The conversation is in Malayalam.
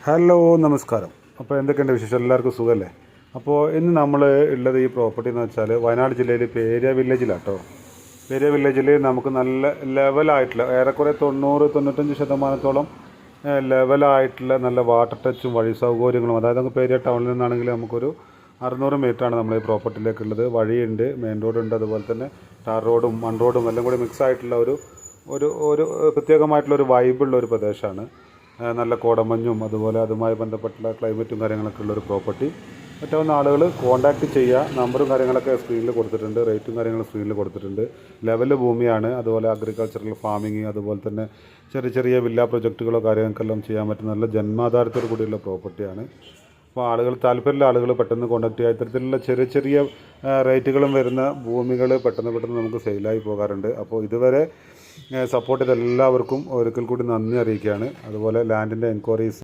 ഹലോ നമസ്കാരം. അപ്പോൾ എന്തൊക്കെയുണ്ട് വിശേഷം? എല്ലാവർക്കും സുഖമല്ലേ? അപ്പോൾ ഇന്ന് നമ്മൾ ഉള്ളത് ഈ പ്രോപ്പർട്ടി എന്ന് വെച്ചാൽ വയനാട് ജില്ലയിൽ പേരിയ വില്ലേജിലാണ് കേട്ടോ. പേരിയ വില്ലേജിൽ നമുക്ക് നല്ല ലെവലായിട്ടുള്ള ഏറെക്കുറെ 90-95% ലെവലായിട്ടുള്ള നല്ല വാട്ടർ ടച്ചും വഴി സൗകര്യങ്ങളും, അതായത് നമുക്ക് പേരിയ ടൗണിൽ നിന്നാണെങ്കിൽ നമുക്കൊരു 600 മീറ്ററാണ് നമ്മൾ ഈ പ്രോപ്പർട്ടിയിലേക്കുള്ളത്. വഴിയുണ്ട്, മെയിൻ റോഡുണ്ട്, അതുപോലെ തന്നെ ടാർ റോഡും മൺ റോഡും എല്ലാം കൂടി മിക്സ് ആയിട്ടുള്ള ഒരു ഒരു ഒരു പ്രത്യേകമായിട്ടുള്ളൊരു വൈബുള്ള ഒരു പ്രദേശമാണ്. നല്ല കോടമഞ്ഞും അതുപോലെ അതുമായി ബന്ധപ്പെട്ടുള്ള ക്ലൈമറ്റും കാര്യങ്ങളൊക്കെ ഉള്ളൊരു പ്രോപ്പർട്ടി. പറ്റാവുന്ന ആളുകൾ കോൺടാക്റ്റ് ചെയ്യുക. നമ്പറും കാര്യങ്ങളൊക്കെ സ്ക്രീനിൽ കൊടുത്തിട്ടുണ്ട്, റേറ്റും കാര്യങ്ങളും സ്ക്രീനിൽ കൊടുത്തിട്ടുണ്ട്. ലെവൽ ഭൂമിയാണ്, അതുപോലെ അഗ്രികൾച്ചറൽ ഫാമിങ്, അതുപോലെ തന്നെ ചെറിയ ചെറിയ വില്ല പ്രൊജക്റ്റുകളോ കാര്യങ്ങൾക്കെല്ലാം ചെയ്യാൻ പറ്റുന്ന നല്ല ജന്മാധാരത്തോടു കൂടിയുള്ള പ്രോപ്പർട്ടിയാണ്. അപ്പോൾ ആളുകൾ താല്പര്യമുള്ള ആളുകൾ പെട്ടെന്ന് കോൺടാക്ട് ചെയ്യുക. ഇത്തരത്തിലുള്ള ചെറിയ ചെറിയ റേറ്റുകളും വരുന്ന ഭൂമികൾ പെട്ടെന്ന് നമുക്ക് സെയിലായി പോകാറുണ്ട്. അപ്പോൾ ഇതുവരെ സപ്പോർട്ട് ചെയ്ത എല്ലാവർക്കും ഒരിക്കൽ കൂടി നന്ദി അറിയിക്കുകയാണ്. അതുപോലെ ലാൻഡിൻ്റെ എൻക്വയറീസ്